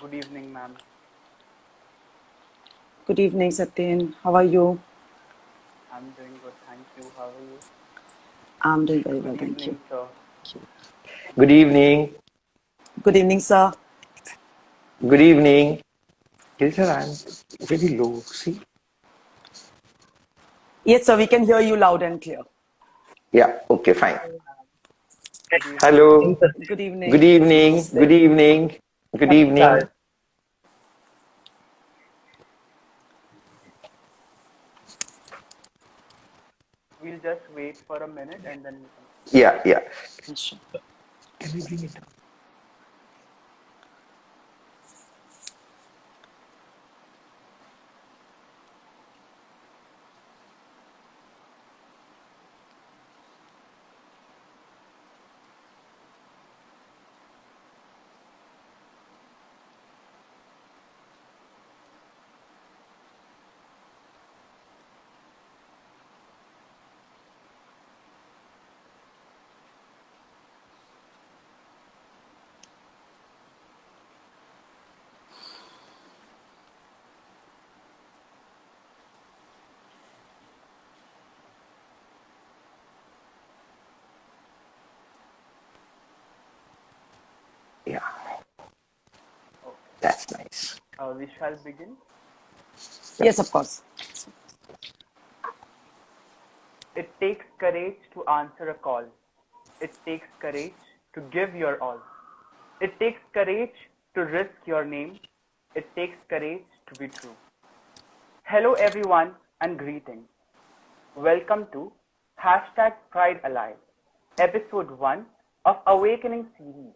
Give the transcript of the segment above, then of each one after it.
Good evening, ma'am. Good evening, Satyen. How are you? I'm doing good, thank you. How are you? I'm doing very well, Good thank you. evening, sir. Good evening. Good evening, sir. Good evening. Sir, I'm very low. See? Yes, sir, we can hear you loud and clear. Yeah, okay, fine. Good evening. Hello. Good Good evening. evening. Good Namaste. evening. Good evening. We'll just wait for a minute and then we can. Yeah, yeah. Sure. Can we bring it down? Yeah, Okay. that's nice. We shall begin. Yes, of course. It takes courage to answer a call. It takes courage to give your all. It takes courage to risk your name. It takes courage to be true. Hello, everyone, and greetings. Welcome to #PrideAlly, Episode 1 of Awakening Series,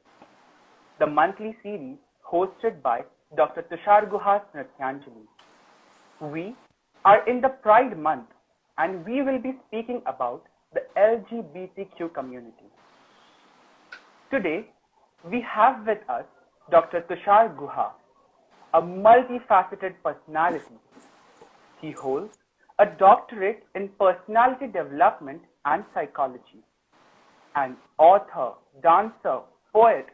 the monthly series hosted by Dr. Tushar Guha. We are in the Pride Month and we will be speaking about the LGBTQ community. Today, we have with us Dr. Tushar Guha, a multifaceted personality. He holds a doctorate in personality development and psychology. An author, dancer, poet,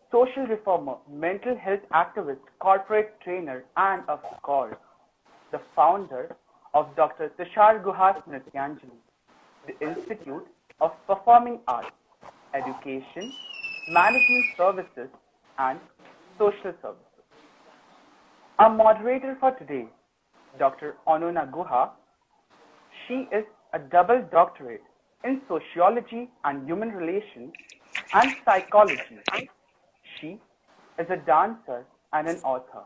social reformer, mental health activist, corporate trainer, and of course, the founder of Dr. Tushar Guha, the Institute of Performing Arts, Education, Management Services, and Social Services. Our moderator for today, Dr. Anonna Guha. She is a double doctorate in sociology and human relations and psychology. She is a dancer and an author.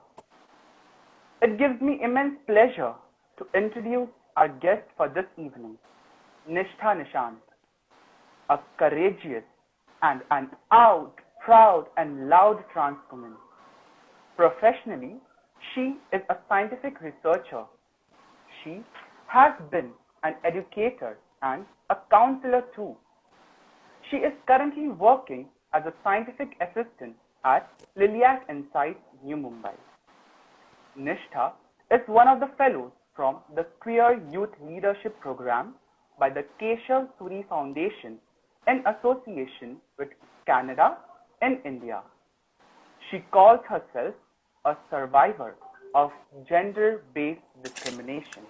It gives me immense pleasure to introduce our guest for this evening, Nishtha Nishant, a courageous and an out, proud and loud trans woman. Professionally, she is a scientific researcher. She has been an educator and a counselor too. She is currently working as a scientific assistant at Liliac Insights, New Mumbai. Nishtha is one of the fellows from the Queer Youth Leadership Program by the Keshav Suri Foundation in association with Canada and India. She calls herself a survivor of gender-based discrimination.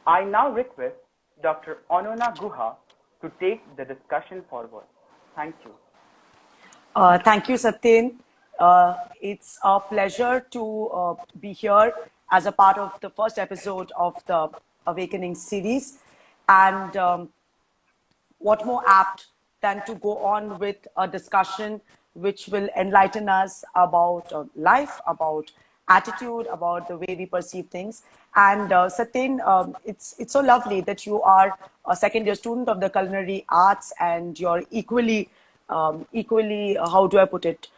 I now request Dr. Anonna Guha to take the discussion forward. Thank you. Thank you, Satyen. It's a pleasure to be here as a part of the first episode of the Awakening series. And what more apt than to go on with a discussion which will enlighten us about life, about attitude, about the way we perceive things. And Satyen, it's so lovely that you are a second-year student of the culinary arts and you're equally, how do I put it,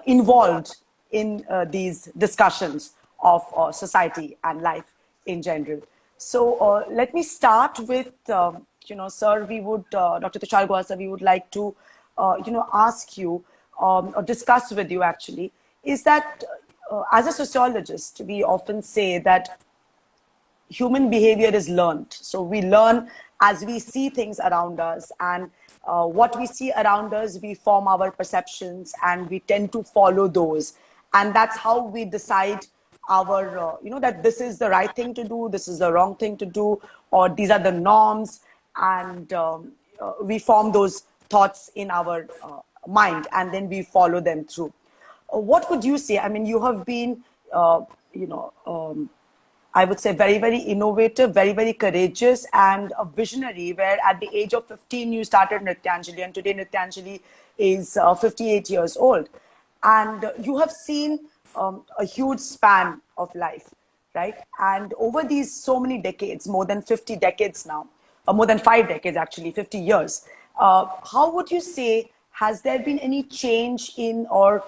involved in these discussions of society and life in general. So let me start with, sir, we would, Dr. Tushar Guha, sir, we would like to, ask you or discuss with you actually, is that as a sociologist, we often say that human behavior is learned. So we learn as we see things around us, and what we see around us, we form our perceptions and we tend to follow those. And that's how we decide our, that this is the right thing to do, this is the wrong thing to do, or these are the norms. And we form those thoughts in our mind, and then we follow them through. What would you say? I mean, you have been, I would say very, very innovative, very, very courageous, and a visionary, where at the age of 15, you started Nrityanjali, and today Nrityanjali is 58 years old. And you have seen a huge span of life, right? And over these so many decades, more than 50 decades now, or more than 5 decades actually, 50 years, how would you say, has there been any change in, or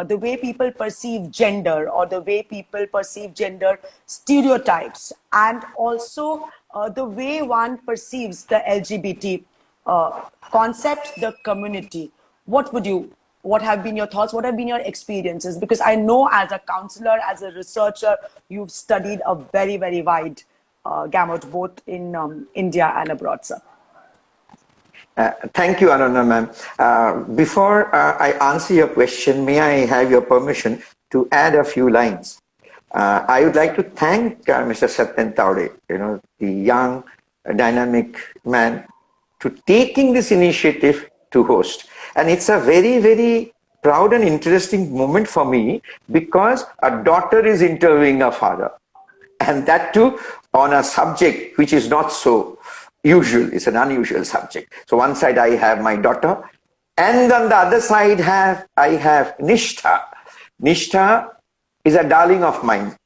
the way people perceive gender, or the way people perceive gender stereotypes, and also the way one perceives the LGBT concept, the community? What have been your thoughts? What have been your experiences? Because I know, as a counselor, as a researcher, you've studied a very, very wide gamut, both in India and abroad, sir. Thank you, Anonna ma'am. Before I answer your question, may I have your permission to add a few lines? I would like to thank Mr. Satyen Tawde, the young, dynamic man, to taking this initiative to host. And it's a very, very proud and interesting moment for me, because a daughter is interviewing a father. And that too on a subject which is not so usual. It's an unusual subject. So one side I have my daughter, and on the other side I have Nishtha. Nishtha is a darling of mine,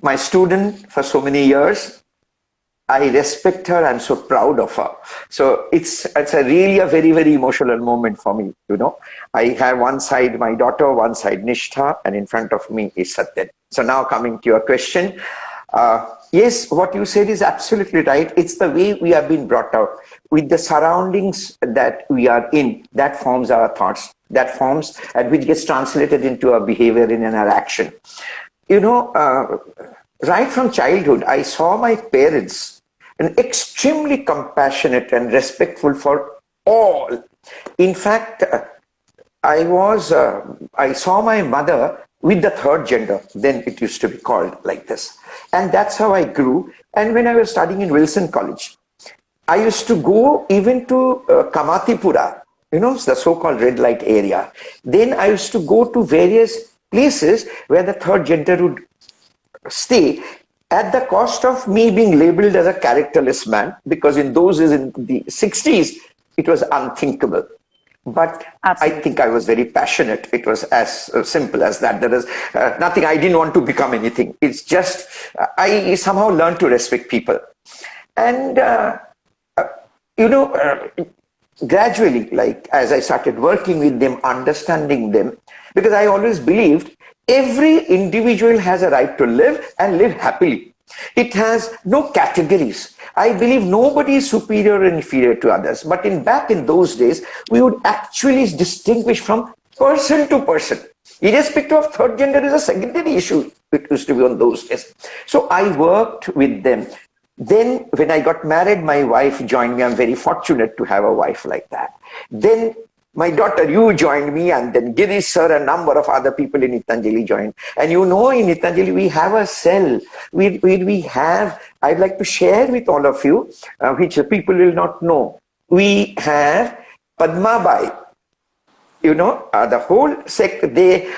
my student for so many years. I respect her. I'm so proud of her. So it's really a very, very emotional moment for me. I have one side my daughter, one side Nishtha, and in front of me is Satyen. So now coming to your question. Yes, what you said is absolutely right. It's the way we have been brought up, with the surroundings that we are in, that forms our thoughts, that forms, and which gets translated into our behavior and in our action. Right from childhood, I saw my parents and extremely compassionate and respectful for all. In fact, I saw my mother with the third gender, then it used to be called like this. And that's how I grew. And when I was studying in Wilson College, I used to go even to Kamatipura, the so-called red light area. Then I used to go to various places where the third gender would stay, at the cost of me being labeled as a characterless man, because in those days, in the 60s, it was unthinkable. But absolutely. I think I was very passionate. It was as simple as that. There is nothing. I didn't want to become anything. It's just, I somehow learned to respect people. And, gradually, like as I started working with them, understanding them, because I always believed every individual has a right to live and live happily. It has no categories. I believe nobody is superior or inferior to others. But back in those days, we would actually distinguish from person to person. Irrespective of third gender is a secondary issue. It used to be on those days. So I worked with them. Then when I got married, my wife joined me. I'm very fortunate to have a wife like that. Then my daughter, you joined me, and then Girish sir, a number of other people in Nrityanjali joined. And in Nrityanjali, we have a cell. We have, I'd like to share with all of you, which people will not know. We have Padma Bai. The whole sect, they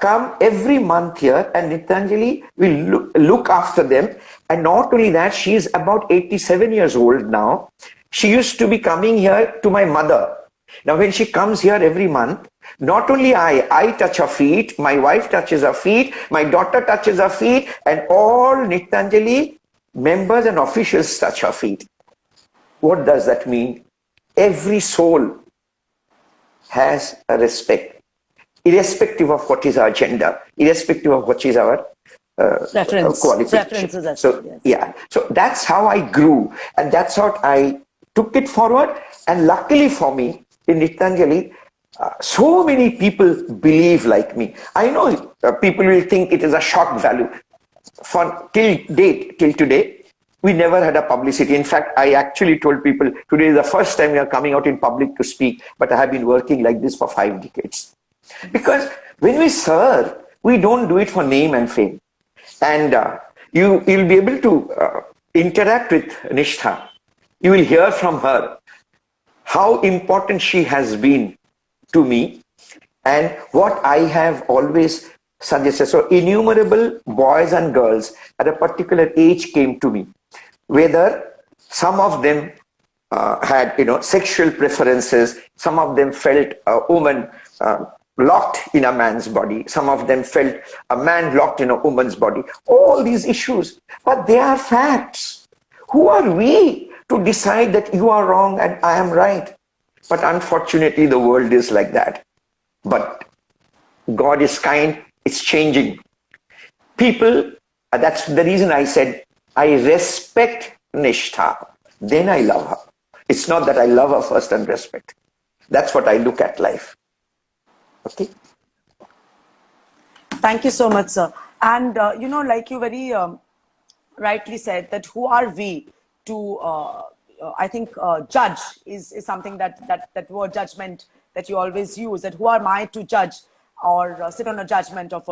come every month here, and Nrityanjali will look after them. And not only that, she is about 87 years old now. She used to be coming here to my mother. Now, when she comes here every month, not only I touch her feet, my wife touches her feet, my daughter touches her feet, and all Nrityanjali members and officials touch her feet. What does that mean? Every soul has a respect, irrespective of what is our gender, irrespective of what is our qualification. So, yes. Yeah. So that's how I grew, and that's how I took it forward. And luckily for me, in Nrityanjali, so many people believe like me. I know people will think it is a shock value. Till today, we never had a publicity. In fact, I actually told people, today is the first time we are coming out in public to speak, but I have been working like this for 5 decades. Because when we serve, We don't do it for name and fame. And you'll be able to interact with Nishtha. You will hear from her how important she has been to me and what I have always suggested. So innumerable boys and girls at a particular age came to me, whether some of them had sexual preferences, some of them felt a woman locked in a man's body, some of them felt a man locked in a woman's body, all these issues, but they are facts. Who are we to decide that you are wrong and I am right? But unfortunately the world is like that. But God is kind, it's changing. People, that's the reason I said I respect Nishtha, then I love her. It's not that I love her first and respect. That's what I look at life. Okay. Thank you so much, sir. And, like you very rightly said, that who are we to, I think, judge is something that word judgment that you always use, that who am I to judge or sit on a judgment of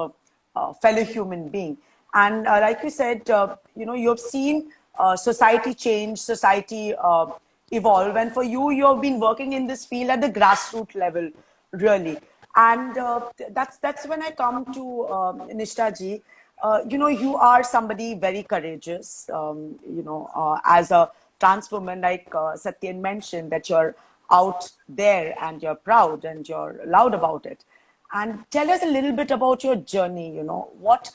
a fellow human being. And like you said, you have seen society change, society evolve. And for you, you have been working in this field at the grassroots level, really. And that's when I come to Nishtha ji. You are somebody very courageous, as a trans woman, like Satyen mentioned, that you're out there and you're proud and you're loud about it. And tell us a little bit about your journey, what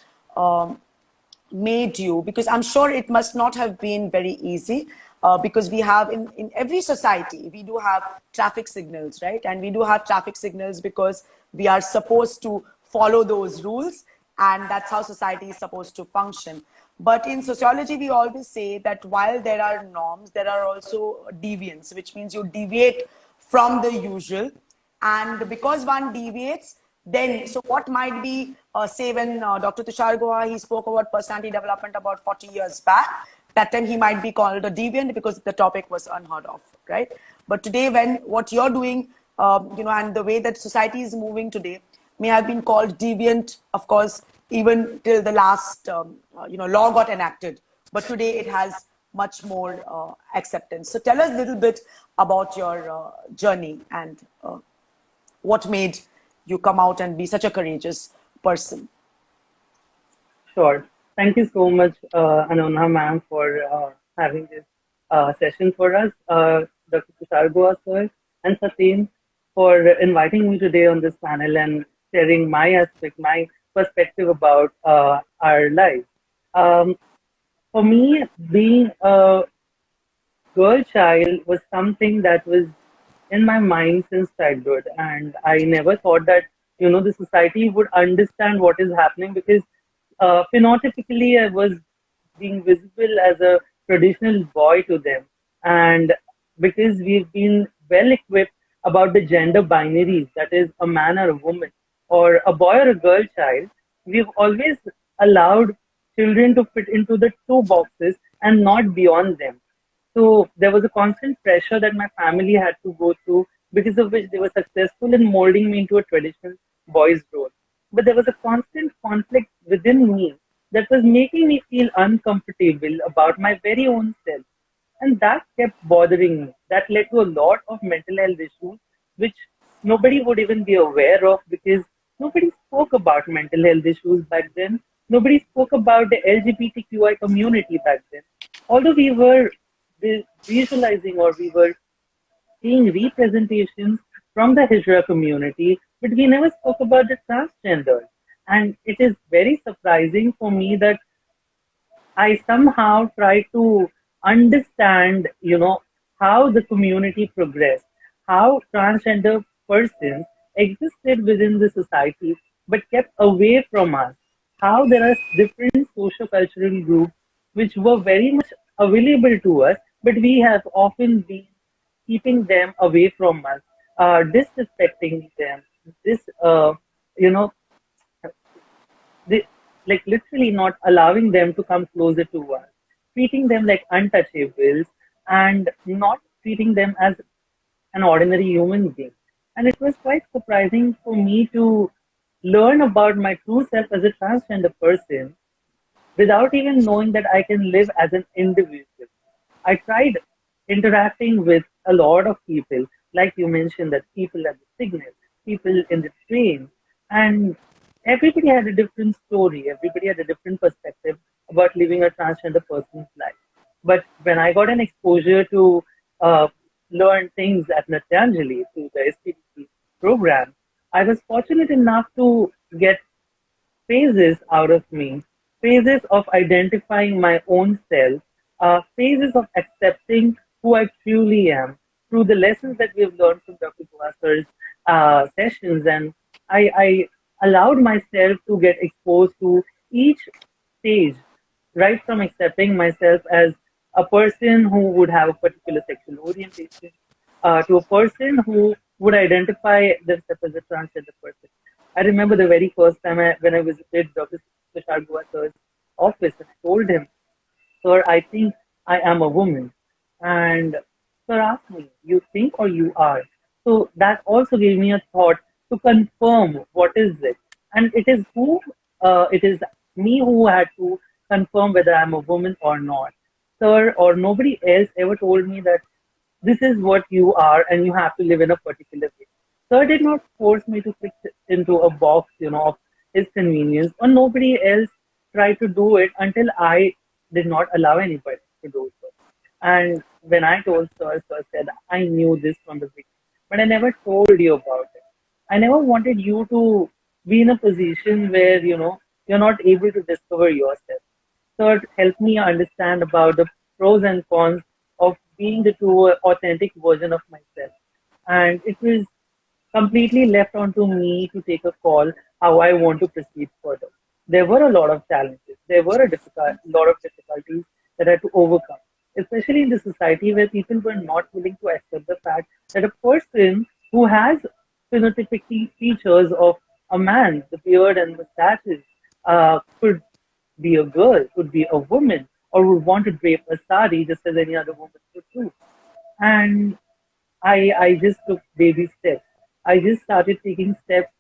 made you, because I'm sure it must not have been very easy, because we have in every society, we do have traffic signals, right? And we do have traffic signals because we are supposed to follow those rules, and that's how society is supposed to function. But in sociology, we always say that while there are norms, there are also deviants, which means you deviate from the usual. And because one deviates, then, so what might be, say when Dr. Tushar Guha, he spoke about personality development about 40 years back, that time he might be called a deviant because the topic was unheard of, right? But today, when what you're doing, and the way that society is moving today may have been called deviant, of course, even till the last, law got enacted. But today it has much more acceptance. So tell us a little bit about your journey and what made you come out and be such a courageous person. Sure. Thank you so much, Anonna ma'am, for having this session for us. Dr. Tushar Guha sir and Satyen for inviting me today on this panel and sharing my aspect, my perspective about our life. For me, being a girl child was something that was in my mind since childhood, and I never thought that the society would understand what is happening, because phenotypically I was being visible as a traditional boy to them, and because we've been well equipped about the gender binaries, that is a man or a woman or a boy or a girl child, we've always allowed children to fit into the two boxes and not beyond them. So there was a constant pressure that my family had to go through, because of which they were successful in molding me into a traditional boy's role. But there was a constant conflict within me that was making me feel uncomfortable about my very own self. And that kept bothering me. That led to a lot of mental health issues, which nobody would even be aware of, because nobody spoke about mental health issues back then. Nobody spoke about the LGBTQI community back then. Although we were visualizing, or we were seeing representations from the Hijra community, but we never spoke about the transgender. And it is very surprising for me that I somehow try to understand, how the community progressed, how transgender persons existed within the society but kept away from us, how there are different socio-cultural groups which were very much available to us, but we have often been keeping them away from us, disrespecting them, like literally not allowing them to come closer to us, treating them like untouchables, and not treating them as an ordinary human being. And it was quite surprising for me to learn about my true self as a transgender person without even knowing that I can live as an individual. I tried interacting with a lot of people, like you mentioned, that people at the signal, people in the train, and everybody had a different story. Everybody had a different perspective about living a transgender person's life. But when I got an exposure to uh, learn things at Natyanjali through the SPDC program, I was fortunate enough to get phases out of me, phases of identifying my own self, phases of accepting who I truly am through the lessons that we've learned from Dr. Guha sessions. And I allowed myself to get exposed to each stage, right from accepting myself as a person who would have a particular sexual orientation to a person who would identify themselves as a transgender person. I remember the very first time when I visited Dr. Tushar sir's office and I told him, "Sir, I think I am a woman." And sir asked me, "You think or you are?" So that also gave me a thought to confirm what is it. And it is me who had to confirm whether I'm a woman or not. Sir or nobody else ever told me that this is what you are and you have to live in a particular way. Sir did not force me to fit into a box, of his convenience, or nobody else tried to do it until I did not allow anybody to do so. And when I told Sir, Sir said, "I knew this from the beginning, but I never told you about it. I never wanted you to be in a position where, you're not able to discover yourself." So it helped me understand about the pros and cons of being the true authentic version of myself. And it was completely left onto me to take a call how I want to proceed further. There were a lot of challenges. There were lot of difficulties that I had to overcome, especially in the society where people were not willing to accept the fact that a person who has phenotypic features of a man, the beard and mustaches, could be a girl, could be a woman, or would want to drape a sari just as any other woman would do. And I just took baby steps. I just started taking steps,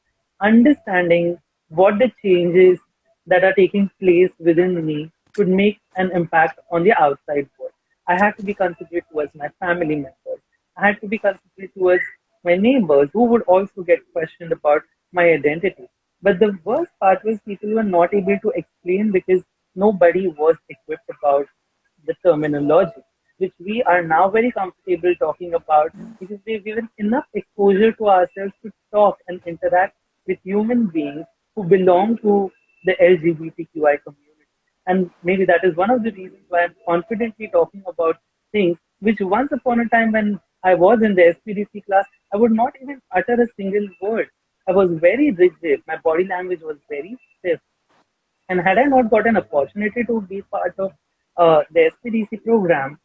understanding what the changes that are taking place within me could make an impact on the outside world. I had to be considerate towards my family members. I had to be considerate towards my neighbors who would also get questioned about my identity. But the worst part was people were not able to explain because nobody was equipped about the terminology, which we are now very comfortable talking about because we've given enough exposure to ourselves to talk and interact with human beings who belong to the LGBTQI community. And maybe that is one of the reasons why I'm confidently talking about things which once upon a time when I was in the SPDC class, I would not even utter a single word. I was very rigid. My body language was very stiff. And had I not got an opportunity to be part of the SPDC program,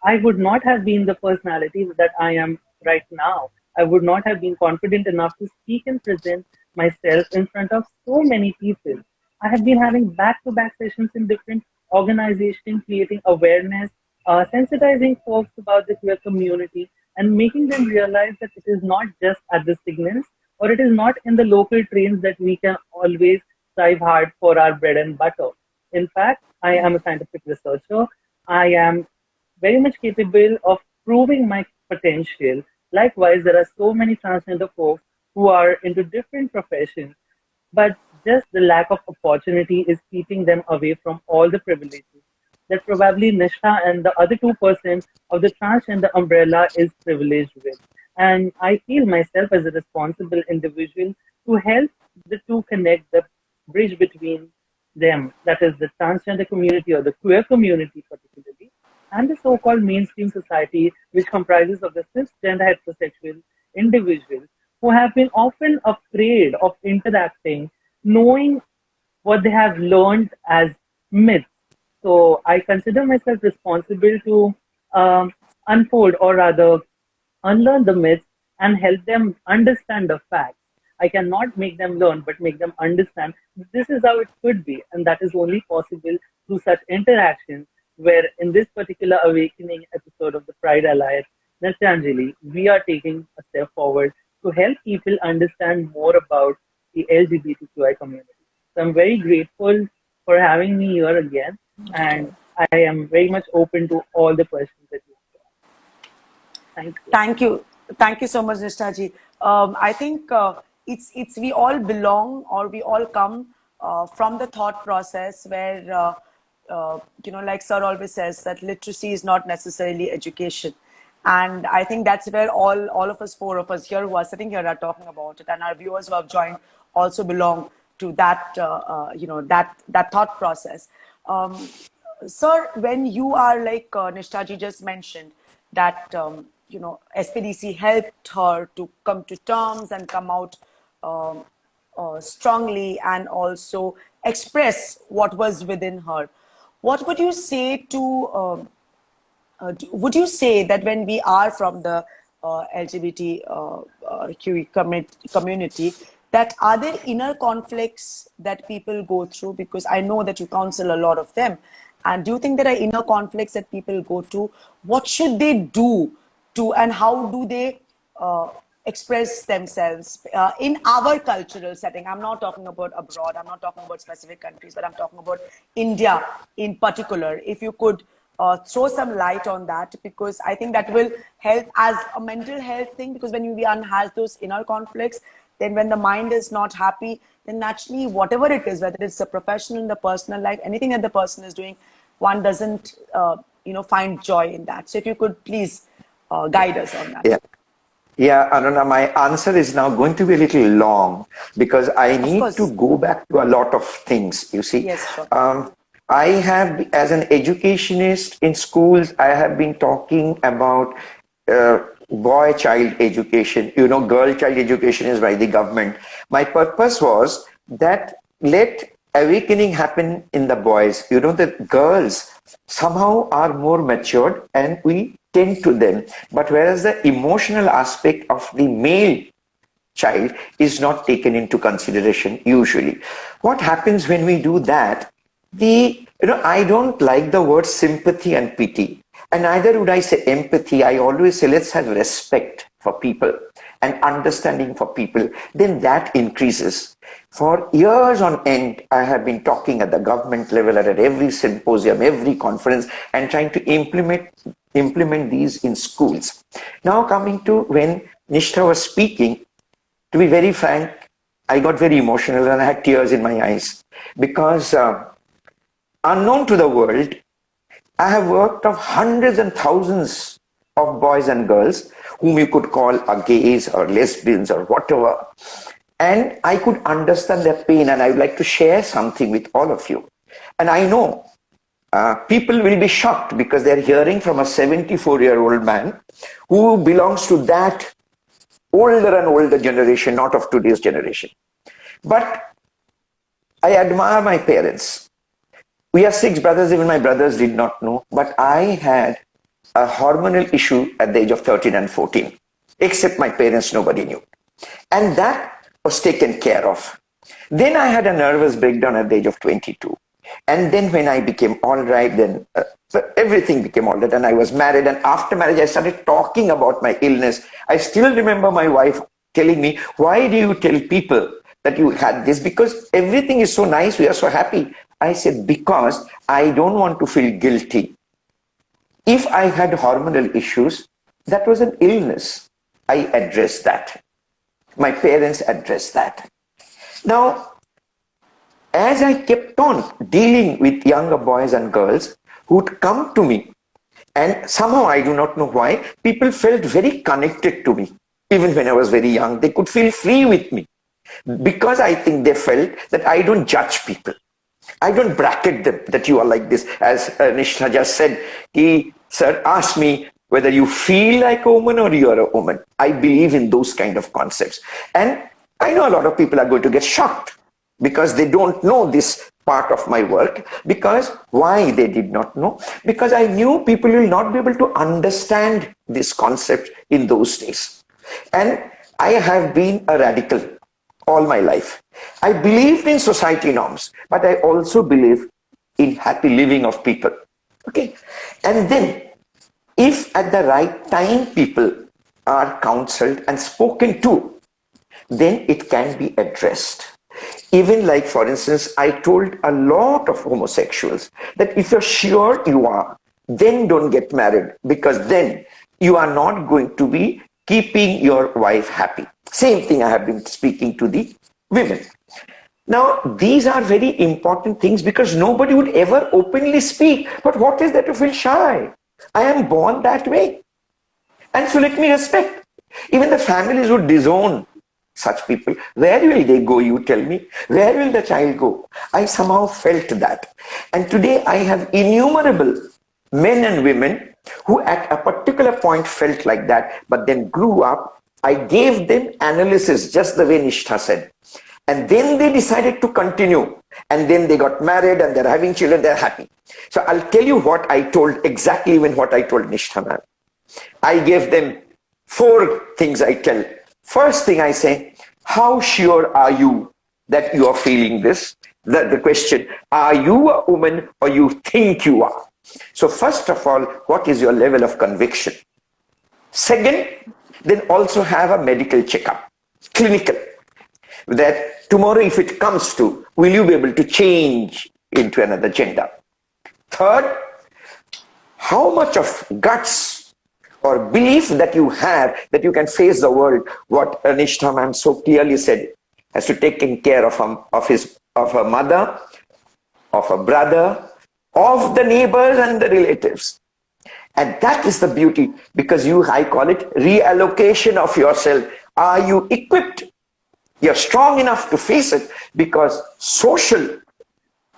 I would not have been the personality that I am right now. I would not have been confident enough to speak and present myself in front of so many people. I have been having back-to-back sessions in different organizations, creating awareness, sensitizing folks about the queer community, and making them realize that it is not just at the signals or it is not in the local trains that we can always strive hard for our bread and butter. In fact, I am a scientific researcher. I am very much capable of proving my potential. Likewise, there are so many transgender folks who are into different professions, but just the lack of opportunity is keeping them away from all the privileges that probably Nishtha and the other 2% of the transgender umbrella is privileged with. And I feel myself as a responsible individual to help the two connect the bridge between them, that is the transgender community or the queer community particularly, and the so-called mainstream society, which comprises of the cisgender heterosexual individuals who have been often afraid of interacting, knowing what they have learned as myths. So I consider myself responsible to unfold or rather unlearn the myths and help them understand the facts. I cannot make them learn, but make them understand this is how it could be. And that is only possible through such interactions where in this particular awakening episode of the Pride Alliance, Natyanjali, we are taking a step forward to help people understand more about the LGBTQI community. So I'm very grateful for having me here again, and I am very much open to all the questions that you have. Thank you. Thank you. Thank you so much, Nishtha ji. I think it's we all belong or we all come from the thought process where, like Sir always says, that literacy is not necessarily education. And I think that's where all of us, four of us here who are sitting here are talking about it. And our viewers who have joined also belong to that, that thought process. Sir, when you are like Nishtha ji just mentioned, that SPDC helped her to come to terms and come out strongly and also express what was within her. What would you say to? Would you say that when we are from the LGBTQ community, that are there inner conflicts that people go through? Because I know that you counsel a lot of them. And do you think there are inner conflicts that people go to? What should they do to, and how do they express themselves in our cultural setting? I'm not talking about abroad. I'm not talking about specific countries, but I'm talking about India in particular. If you could throw some light on that, because I think that will help as a mental health thing, because when one has those inner conflicts, then when the mind is not happy, then naturally whatever it is, whether it's a professional, in the personal life, anything that the person is doing, one doesn't find joy in that. So if you could please guide us on that. Yeah, Anonna, my answer is now going to be a little long because I need to go back to a lot of things, you see. Yes, sure. I have, as an educationist in schools, I have been talking about boy-child education. Girl-child education is by the government. My purpose was that let awakening happen in the boys. The girls somehow are more matured and we tend to them. But whereas the emotional aspect of the male child is not taken into consideration usually. What happens when we do that? I don't like the word sympathy and pity, and neither would I say empathy. I always say let's have respect for people and understanding for people. Then that increases. For years on end, I have been talking at the government level, at every symposium, every conference, and trying to implement these in schools. Now coming to when Nishtha was speaking, to be very frank, I got very emotional and I had tears in my eyes because unknown to the world, I have worked with hundreds and thousands of boys and girls whom you could call are gays or lesbians or whatever. And I could understand their pain, and I would like to share something with all of you. And I know people will be shocked because they're hearing from a 74-year-old man who belongs to that older and older generation, not of today's generation. But I admire my parents. We are 6 brothers, even my brothers did not know, but I had a hormonal issue at the age of 13 and 14. Except my parents, nobody knew. And that was taken care of. Then I had a nervous breakdown at the age of 22. And then when I became all right, then everything became all right. And I was married. And after marriage, I started talking about my illness. I still remember my wife telling me, why do you tell people that you had this? Because everything is so nice. We are so happy. I said, because I don't want to feel guilty. If I had hormonal issues, that was an illness. I addressed that. My parents addressed that. Now, as I kept on dealing with younger boys and girls who would come to me, and somehow I do not know why, people felt very connected to me. Even when I was very young, they could feel free with me. Because I think they felt that I don't judge people. I don't bracket them that you are like this. As Nishtha just said, he asked me whether you feel like a woman or you are a woman. I believe in those kind of concepts. And I know a lot of people are going to get shocked because they don't know this part of my work. Because why they did not know? Because I knew people will not be able to understand this concept in those days. And I have been a radical all my life. I believed in society norms, but I also believe in happy living of people. Okay. And then if at the right time people are counseled and spoken to, then it can be addressed. Even like, for instance, I told a lot of homosexuals that if you're sure you are, then don't get married, because then you are not going to be keeping your wife happy. Same thing I have been speaking to the women. Now, these are very important things because nobody would ever openly speak. But what is there to feel shy? I am born that way. And so let me respect. Even the families would disown such people. Where will they go, you tell me? Where will the child go? I somehow felt that. And today I have innumerable men and women who at a particular point felt like that, but then grew up. I gave them analysis, just the way Nishtha said. And then they decided to continue. And then they got married and they're having children, they're happy. So I'll tell you what I told, exactly what I told Nishtha ma'am. I gave them 4 things I tell. First thing I say, how sure are you that you are feeling this? The question, are you a woman or you think you are? So first of all, what is your level of conviction? Second, then also have a medical checkup, clinical, that tomorrow if it comes to, will you be able to change into another gender? Third, how much of guts or belief that you have that you can face the world, what Nishtha ma'am so clearly said, has to take care of her mother, of her brother, of the neighbors and the relatives. And that is the beauty, because I call it reallocation of yourself. Are you equipped? You're strong enough to face it, because social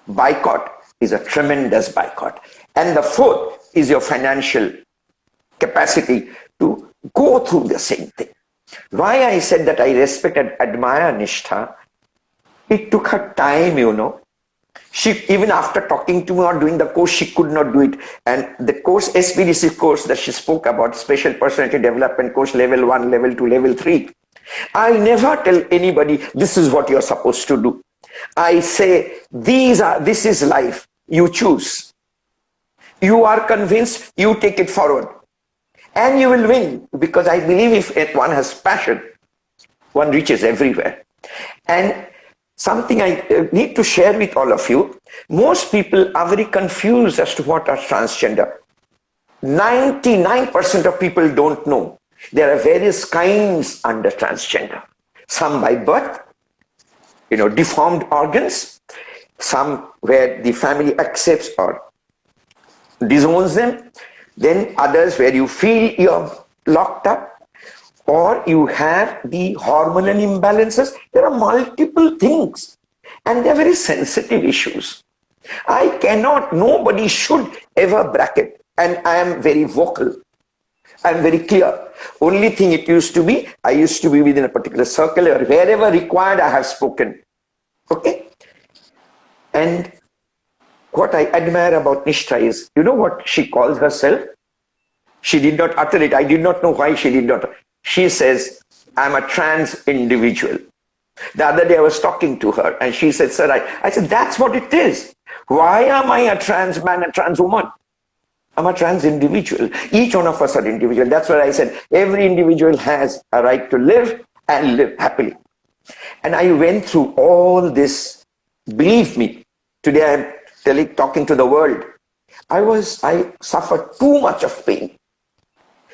boycott is a tremendous boycott. And the fourth is your financial capacity to go through the same thing. Why I said that I respect and admire Nishtha, it took her time, She, even after talking to me or doing the course, she could not do it. And the course, SPDC course that she spoke about, Special Personality Development course, level 1, level 2, level 3. I never tell anybody, this is what you're supposed to do. I say, this is life. You choose. You are convinced, you take it forward. And you will win, because I believe if one has passion, one reaches everywhere. And something I need to share with all of you, most people are very confused as to what are transgender. 99% of people don't know. There are various kinds under transgender. Some by birth, deformed organs. Some where the family accepts or disowns them. Then others where you feel you're locked up, or you have the hormonal imbalances. There are multiple things, and they're very sensitive issues. Nobody should ever bracket, and I am very vocal. I'm very clear. Only thing it used to be, I used to be within a particular circle, or wherever required, I have spoken. Okay? And what I admire about Nishtha is, you know what she calls herself? She did not utter it. I did not know why she did not. She says, I'm a trans individual. The other day I was talking to her and she said, sir, I said, that's what it is. Why am I a trans man, a trans woman? I'm a trans individual. Each one of us are individual. That's what I said. Every individual has a right to live and live happily. And I went through all this. Believe me, today I'm talking to the world. I suffered too much of pain.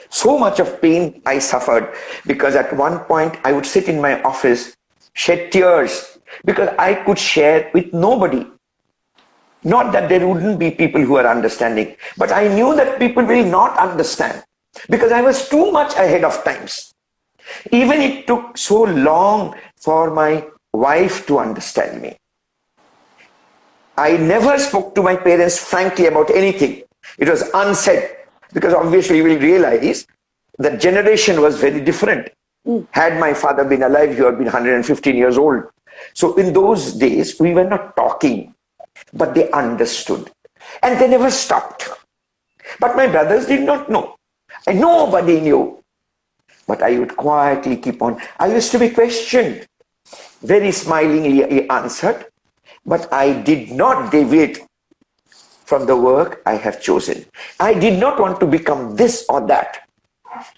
So much of pain I suffered, because at one point I would sit in my office, shed tears, because I could share with nobody. Not that there wouldn't be people who are understanding, but I knew that people will not understand, because I was too much ahead of times. Even it took so long for my wife to understand me. I never spoke to my parents frankly about anything. It was unsaid, because obviously you will realize that generation was very different. Had my father been alive, he would have been 115 years old. So in those days, we were not talking, but they understood. And they never stopped. But my brothers did not know. And nobody knew. But I would quietly keep on. I used to be questioned. Very smilingly he answered. But I did not deviate from the work I have chosen. I did not want to become this or that.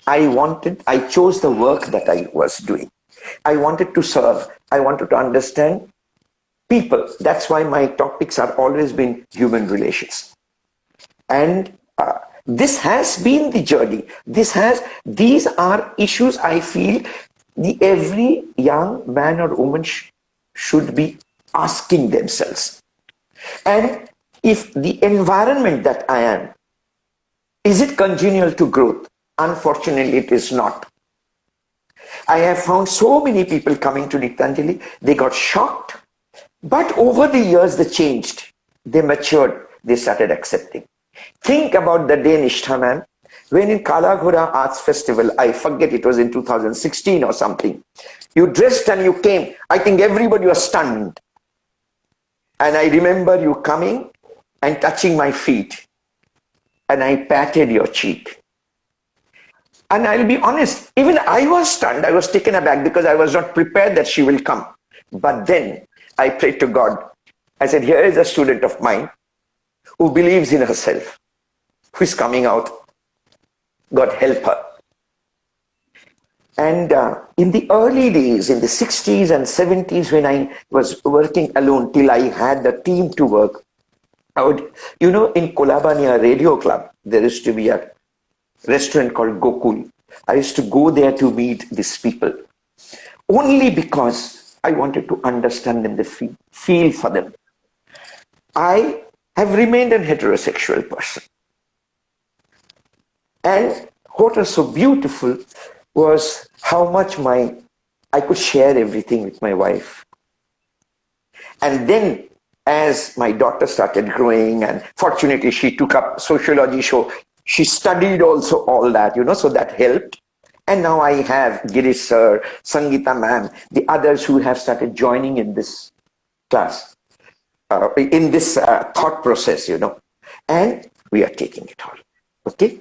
I chose the work that I was doing. I wanted to serve. I wanted to understand people. That's why my topics have always been human relations. And this has been the journey. These are issues I feel every young man or woman should be asking themselves. And if the environment that I am, is it congenial to growth? Unfortunately, it is not. I have found so many people coming to Nityanjali, they got shocked, but over the years they changed, they matured, they started accepting. Think about the day, Nishtha ma'am, when in Kala Ghora Arts Festival, I forget, it was in 2016 or something, you dressed and you came, I think everybody was stunned. And I remember you coming and touching my feet, and I patted your cheek. And I'll be honest, even I was stunned, I was taken aback because I was not prepared that she will come. But then I prayed to God. I said, here is a student of mine who believes in herself, who is coming out. God help her. And in the early days, in the 60s and 70s, when I was working alone till I had the team to work, I would, in Kolaba near Radio Club, there used to be a restaurant called Gokul. I used to go there to meet these people only because I wanted to understand them, the feel for them. I have remained a heterosexual person. And what was so beautiful was how much I could share everything with my wife. And then as my daughter started growing, and fortunately she took up sociology, so she studied also all that, so that helped. And now I have Girish sir, Sangeeta ma'am, the others who have started joining in this class, in this thought process, and we are taking it all. Okay?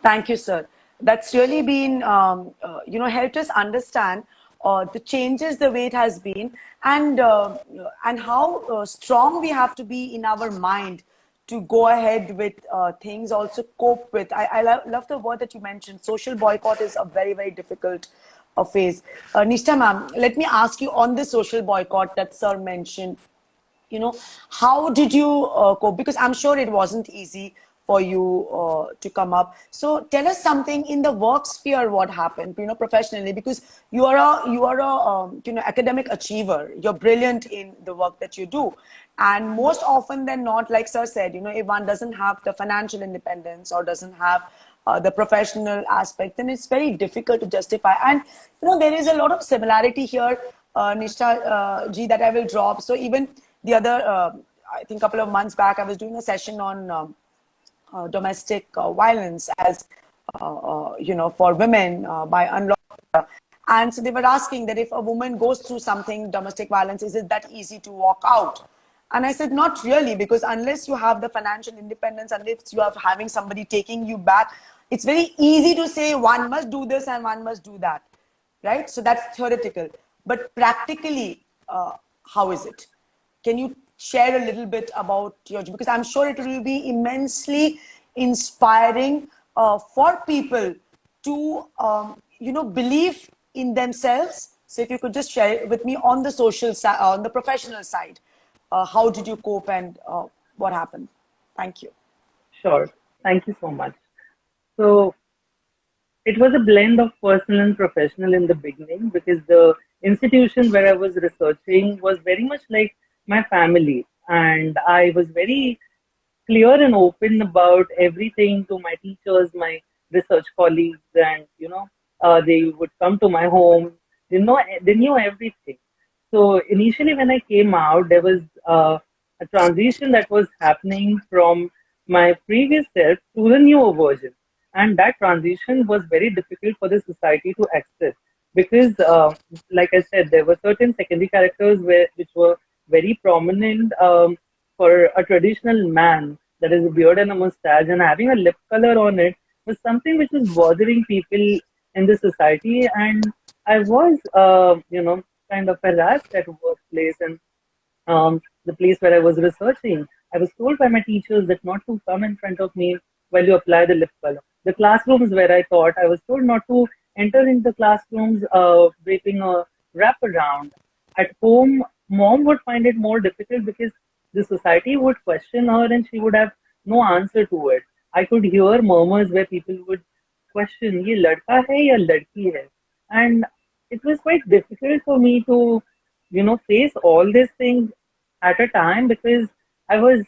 Thank you, sir. That's really been, helped us understand the changes, the way it has been, and how strong we have to be in our mind to go ahead with things, also cope with. I love the word that you mentioned. Social boycott is a very, very difficult phase. Nishtha ma'am, let me ask you on the social boycott that sir mentioned. How did you cope? Because I'm sure it wasn't easy for you to come up. So tell us something in the work sphere, what happened, professionally, because you are a academic achiever. You're brilliant in the work that you do. And most often than not, like sir said, if one doesn't have the financial independence or doesn't have the professional aspect, then it's very difficult to justify. And, there is a lot of similarity here, Nishtha ji, that I will drop. So even the other, I think a couple of months back, I was doing a session on domestic violence as, for women by unlawful. And so they were asking that if a woman goes through something, domestic violence, is it that easy to walk out? And I said, not really, because unless you have the financial independence, unless you are having somebody taking you back, it's very easy to say one must do this and one must do that, right? So that's theoretical. But practically, how is it? Can you share a little bit about your, because I'm sure it will be immensely inspiring for people to, believe in themselves. So if you could just share it with me on the social side, on the professional side, how did you cope and what happened? Thank you. Sure. Thank you so much. So it was a blend of personal and professional in the beginning, because the institution where I was researching was very much like my family, and I was very clear and open about everything to my teachers, my research colleagues, and they would come to my home. They knew everything. So initially, when I came out, there was a transition that was happening from my previous self to the newer version, and that transition was very difficult for the society to accept, because, like I said, there were certain secondary characters which were very prominent for a traditional man, that is a beard and a mustache, and having a lip color on it was something which was bothering people in the society. And I was, kind of harassed at workplace, and the place where I was researching, I was told by my teachers that not to come in front of me while you apply the lip color. The classrooms where I taught, I was told not to enter into classrooms draping a wraparound. At home, mom would find it more difficult because the society would question her and she would have no answer to it. I could hear murmurs where people would question, ये लड़का है या लड़की है? And it was quite difficult for me to, face all these things at a time because I was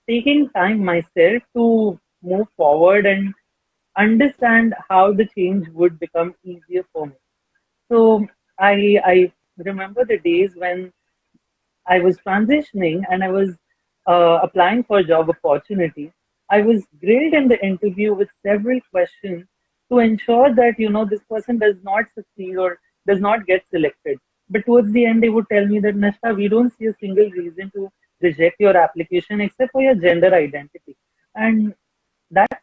taking time myself to move forward and understand how the change would become easier for me. So I remember the days when I was transitioning and I was applying for a job opportunity. I was grilled in the interview with several questions to ensure that this person does not succeed or does not get selected. But towards the end, they would tell me that Nishtha, we don't see a single reason to reject your application except for your gender identity. And that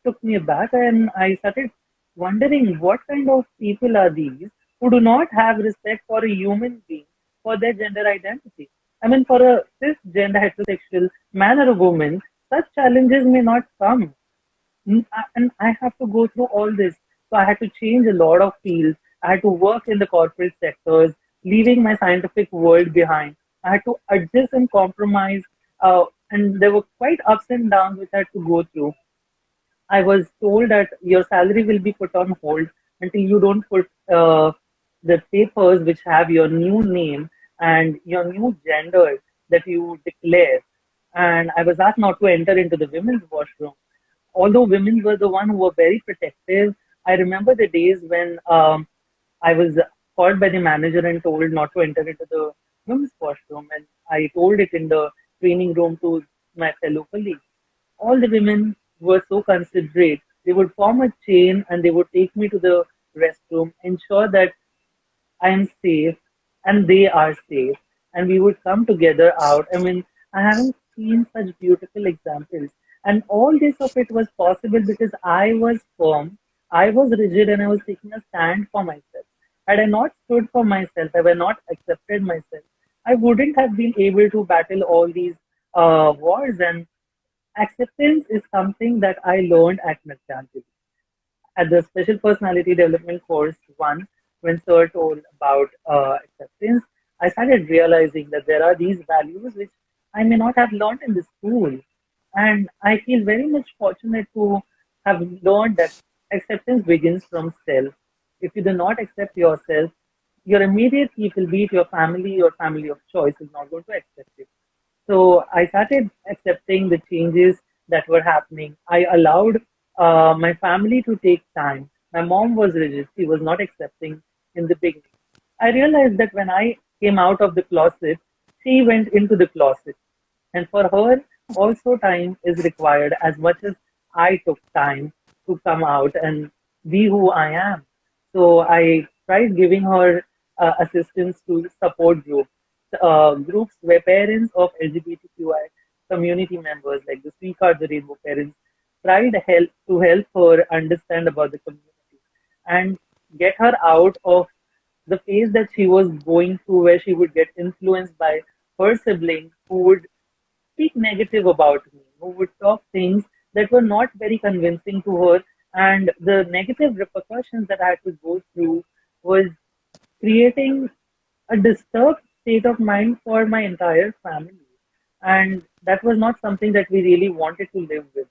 took me aback, and I started wondering what kind of people are these who do not have respect for a human being for their gender identity. I mean, for a cisgender heterosexual man or a woman, such challenges may not come. And I have to go through all this. So I had to change a lot of fields. I had to work in the corporate sectors, leaving my scientific world behind. I had to adjust and compromise. And there were quite ups and downs which I had to go through. I was told that your salary will be put on hold until you don't put the papers which have your new name and your new gender that you declare. And I was asked not to enter into the women's washroom. Although women were the one who were very protective, I remember the days when I was called by the manager and told not to enter into the women's washroom. And I told it in the training room to my fellow colleagues. All the women were so considerate. They would form a chain and they would take me to the restroom, ensure that I am safe and they are safe. And we would come together out. I mean, I haven't seen such beautiful examples. And all this of it was possible because I was firm, I was rigid, and I was taking a stand for myself. Had I not stood for myself, had I not accepted myself, I wouldn't have been able to battle all these wars. And acceptance is something that I learned at Nityanjali. At the Special Personality Development Course 1, when Sir told about acceptance, I started realizing that there are these values which I may not have learned in the school. And I feel very much fortunate to have learned that acceptance begins from self. If you do not accept yourself, your immediate people, be it your family of choice, is not going to accept it. So I started accepting the changes that were happening. I allowed my family to take time. My mom was rigid. She was not accepting in the beginning. I realized that when I came out of the closet, she went into the closet. And for her, also time is required as much as I took time to come out and be who I am. So I tried giving her assistance to support groups, groups where parents of LGBTQI community members, like the Sweetheart the Rainbow parents, tried to help her understand about the community and get her out of the phase that she was going through, where she would get influenced by her siblings who would speak negative about me, who would talk things that were not very convincing to her. And the negative repercussions that I had to go through was creating a disturbed state of mind for my entire family. And that was not something that we really wanted to live with.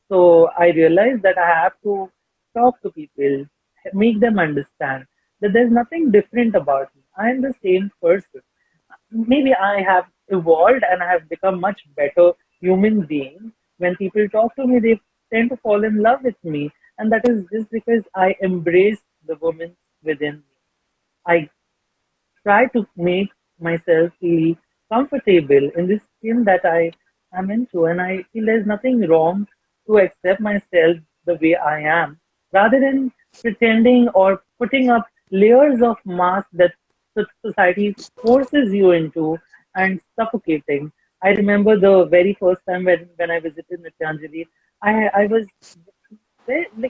So I realized that I have to talk to people, make them understand that there's nothing different about me. I am the same person. Maybe I have evolved and I have become much better human being. When people talk to me, they tend to fall in love with me. And that is just because I embrace the woman within me. I try to make myself feel comfortable in this skin that I am into. And I feel there's nothing wrong to accept myself the way I am, rather than pretending or putting up layers of mask that society forces you into and suffocating. I remember the very first time when I visited Nityanjali, I was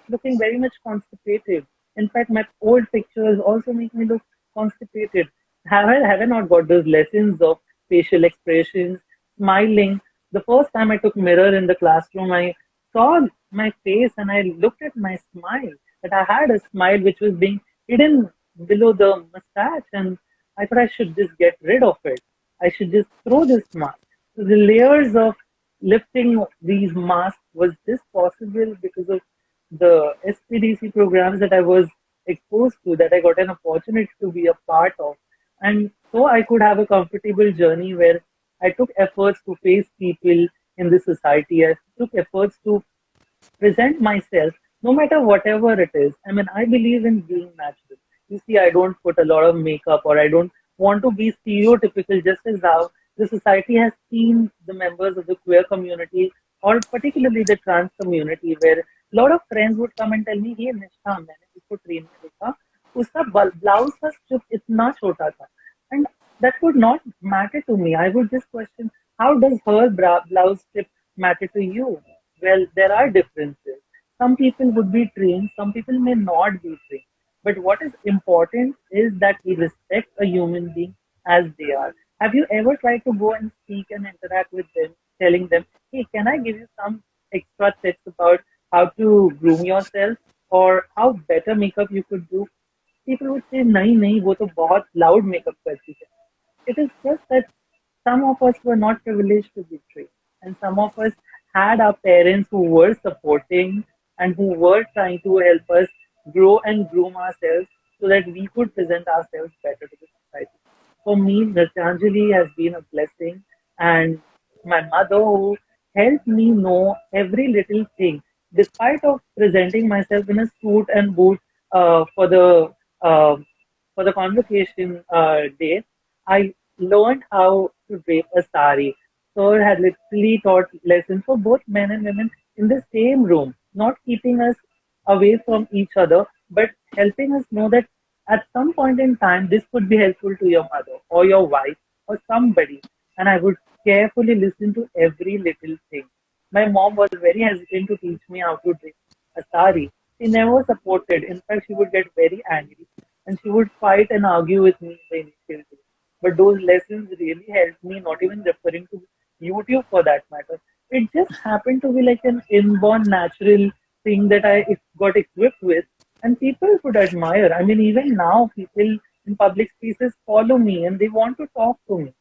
looking very much constipated. In fact, my old pictures also make me look constipated. Have I not got those lessons of facial expressions, smiling? The first time I took mirror in the classroom, I saw my face and I looked at my smile. That I had a smile which was being hidden below the mustache, and I thought I should just get rid of it. I should just throw this mask. So the layers of lifting these masks was just possible because of the SPDC programs that I was exposed to, that I got an opportunity to be a part of. And so I could have a comfortable journey where I took efforts to face people in this society. I took efforts to present myself no matter whatever it is. I mean, I believe in being natural. You see, I don't put a lot of makeup, or I don't want to be stereotypical, just as how the society has seen the members of the queer community, or particularly the trans community, where a lot of friends would come and tell me, "Hey Nishtha, मैंने इसको train में देखा, उसका blouse का strip इतना छोटा था." And that would not matter to me. I would just question, how does her blouse strip matter to you? Well, there are differences. Some people would be trained, some people may not be trained. But what is important is that we respect a human being as they are. Have you ever tried to go and speak and interact with them, telling them, "Hey, can I give you some extra tips about how to groom yourself, or how better makeup you could do?" People would say, "नहीं नहीं, वो तो बहुत loud makeup करती है." It is just that some of us were not privileged to be trained, and some of us had our parents who were supporting and who were trying to help us grow and groom ourselves so that we could present ourselves better to the society. For me, Nrityanjali has been a blessing, and my mother who helped me know every little thing, despite of presenting myself in a suit and boot uh, for the uh, for the convocation day. I learned how to drape a sari. Sir had literally taught lessons for both men and women in the same room, not keeping us away from each other, but helping us know that at some point in time, this could be helpful to your mother or your wife or somebody. And I would carefully listen to every little thing. My mom was very hesitant to teach me how to drape a sari. She never supported. In fact, she would get very angry and she would fight and argue with me in the initial days. But those lessons really helped me, not even referring to YouTube for that matter. It just happened to be like an inborn natural thing that I got equipped with, and people could admire. I mean, even now, people in public spaces follow me and they want to talk to me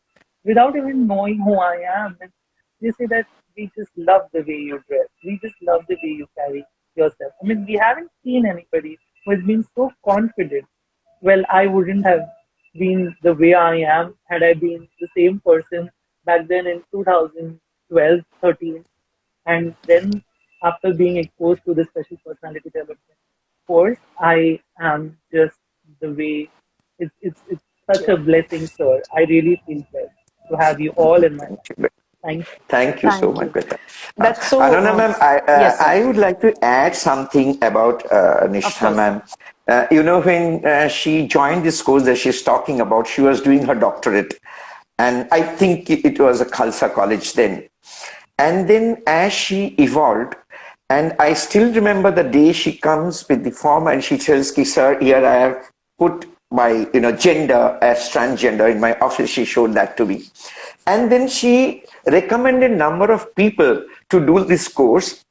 without even knowing who I am. And they say that we just love the way you dress, we just love the way you carry yourself. I mean, we haven't seen anybody who has been so confident. Well, I wouldn't have been the way I am had I been the same person back then in 2012, 13. And then after being exposed to the special personality development course, I am just the way. It's such a blessing, sir. I really feel blessed to have you all in my life. Thank you. Thank you so Thank much. you. That's so. Anonna ma'am, Yes, sir. I would like to add something about Of Nishtha course. ma'am. When she joined this course that she's talking about, she was doing her doctorate. And I think it was a Khalsa college then. And then as she evolved, and I still remember the day she comes with the form and she tells, "Ki, sir, here I have put my gender as transgender in my office." She showed that to me. And then she recommended number of people to do this course.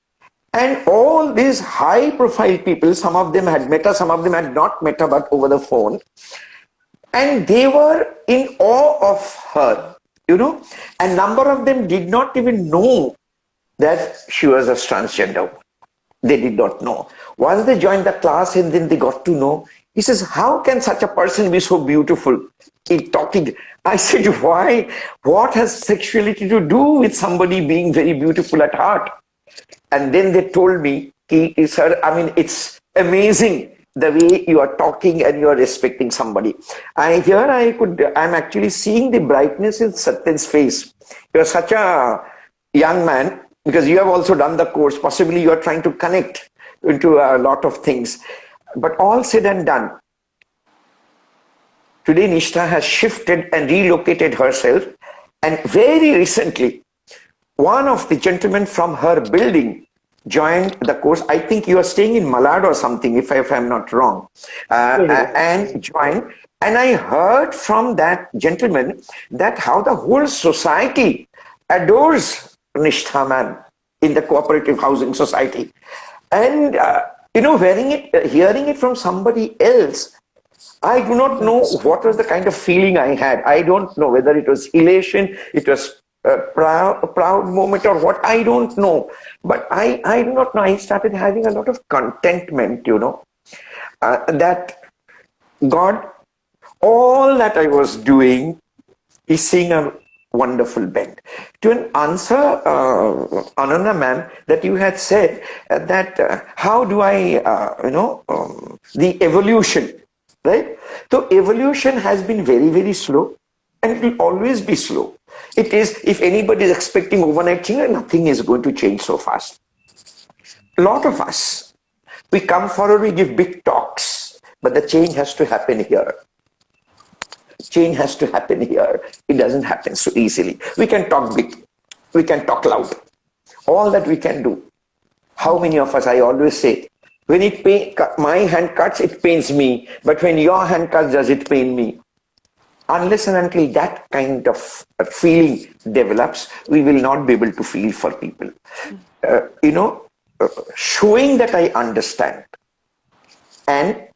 And all these high profile people, some of them had met her, some of them had not met her, but over the phone. And they were in awe of her, and number of them did not even know that she was a transgender. They did not know. Once they joined the class and then they got to know, he says, "How can such a person be so beautiful?" Keep talking. I said, "Why? What has sexuality to do with somebody being very beautiful at heart?" And then they told me, "Sir, I mean, it's amazing the way you are talking and you are respecting somebody." And here I'm actually seeing the brightness in Satyen's face. You're such a young man, because you have also done the course. Possibly you are trying to connect into a lot of things. But all said and done, today Nishtha has shifted and relocated herself. And very recently, one of the gentlemen from her building joined the course. I think you are staying in Malad or something, if I'm not wrong, and joined. And I heard from that gentleman that how the whole society adores Nishtha ma'am in the cooperative housing society. And, hearing it from somebody else, I do not know what was the kind of feeling I had. I don't know whether it was elation, it was a proud moment or what, I don't know. But I do not know. I started having a lot of contentment, that God, all that I was doing, is seeing a wonderful bend. To an answer, Anonna ma'am, that you had said that how do I, the evolution, right? So evolution has been very, very slow, and it will always be slow. It is, if anybody is expecting overnight change, nothing is going to change so fast. A lot of us, we come forward, we give big talks, but the change has to happen here. Change has to happen here. It doesn't happen so easily. We can talk big. We can talk loud. All that we can do. How many of us, I always say, when my hand cuts, it pains me. But when your hand cuts, does it pain me? Unless and until that kind of feeling develops, we will not be able to feel for people. Showing that I understand and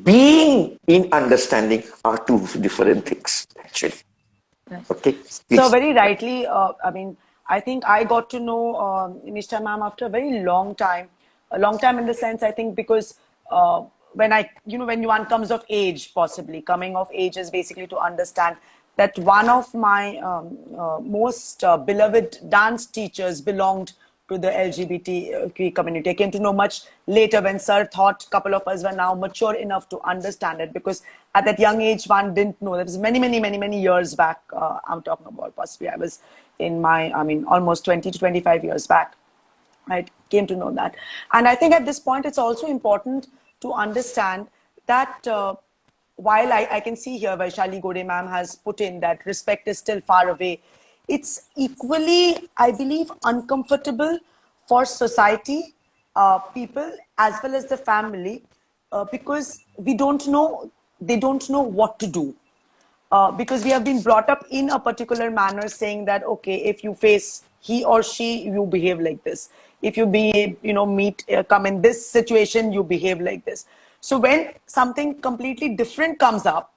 being in understanding are two different things, actually. Okay. Please. So very rightly, I think I got to know Nishtha ma'am after a very long time. A long time in the sense, I think, because when one comes of age, possibly coming of age is basically to understand that one of my most beloved dance teachers belonged to the LGBTQ community. I came to know much later when Sir thought a couple of us were now mature enough to understand it, because at that young age, one didn't know. That was many years back. I'm talking about possibly I was in my, almost 20 to 25 years back. I came to know that. And I think at this point, it's also important to understand that while I can see here, Vaishali Gode ma'am has put in that respect is still far away, it's equally, I believe, uncomfortable for society, people, as well as the family, because they don't know what to do. Because we have been brought up in a particular manner saying that, okay, if you face he or she, you behave like this. If you come in this situation, you behave like this. So when something completely different comes up,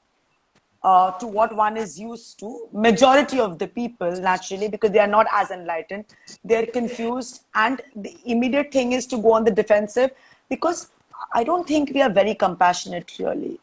to what one is used to, majority of the people, naturally, because they are not as enlightened, they're confused, and the immediate thing is to go on the defensive, because I don't think we are very compassionate, really,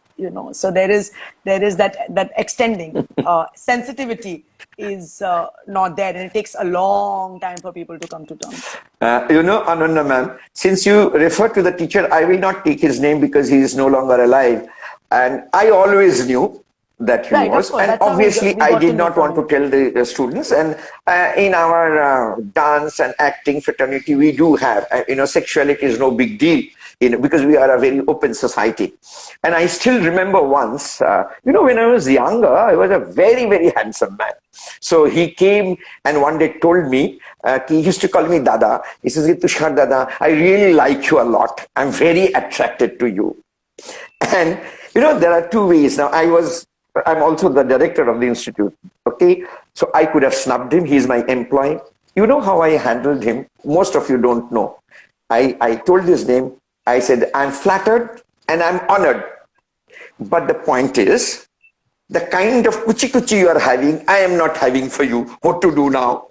so there is that extending sensitivity is not there, and it takes a long time for people to come to terms. Anonna ma'am, since you refer to the teacher, I will not take his name because he is no longer alive, and I always knew that he was, and obviously I did not want to tell the students. And in our dance and acting fraternity, we do have, sexuality is no big deal, because we are a very open society. And I still remember once, when I was younger, I was a very, very handsome man. So he came and one day told me, he used to call me Dada. He says, Tushar Dada, I really like you a lot. I'm very attracted to you. And, there are two ways. Now, I'm also the director of the institute, okay? So I could have snubbed him. He's my employee. You know how I handled him? Most of you don't know. I told his name. I said, I'm flattered and I'm honored. But the point is, the kind of kuchi you are having, I am not having for you. What to do now?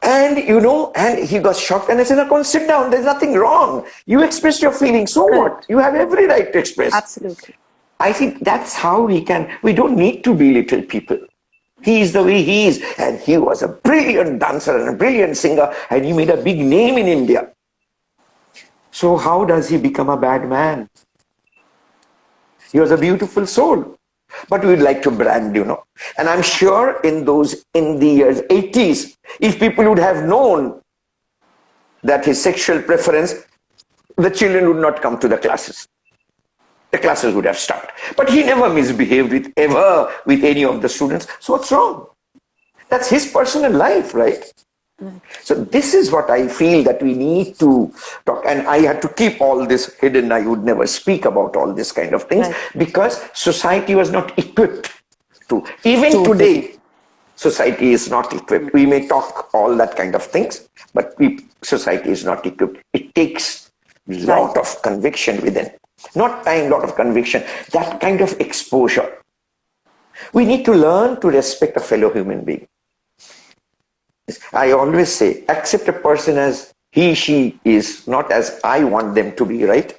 And, and he got shocked, and I said, come sit down. There's nothing wrong. You expressed your feelings. So what? You have every right to express. Absolutely. I think that's how we don't need to belittle people. He is the way he is. And he was a brilliant dancer and a brilliant singer, and he made a big name in India. So how does he become a bad man? He was a beautiful soul. But we'd like to brand, And I'm sure in the years 80s, if people would have known that his sexual preference, the children would not come to the classes. The classes would have stopped. But he never misbehaved with any of the students. So what's wrong? That's his personal life, right? So this is what I feel that we need to talk. And I had to keep all this hidden. I would never speak about all this kind of things, because society was not equipped to. Even today, society is not equipped. We may talk all that kind of things, but society is not equipped. It takes a lot of conviction within. Not time, lot of conviction, that kind of exposure. We need to learn to respect a fellow human being. I always say, accept a person as he, she is, not as I want them to be, right?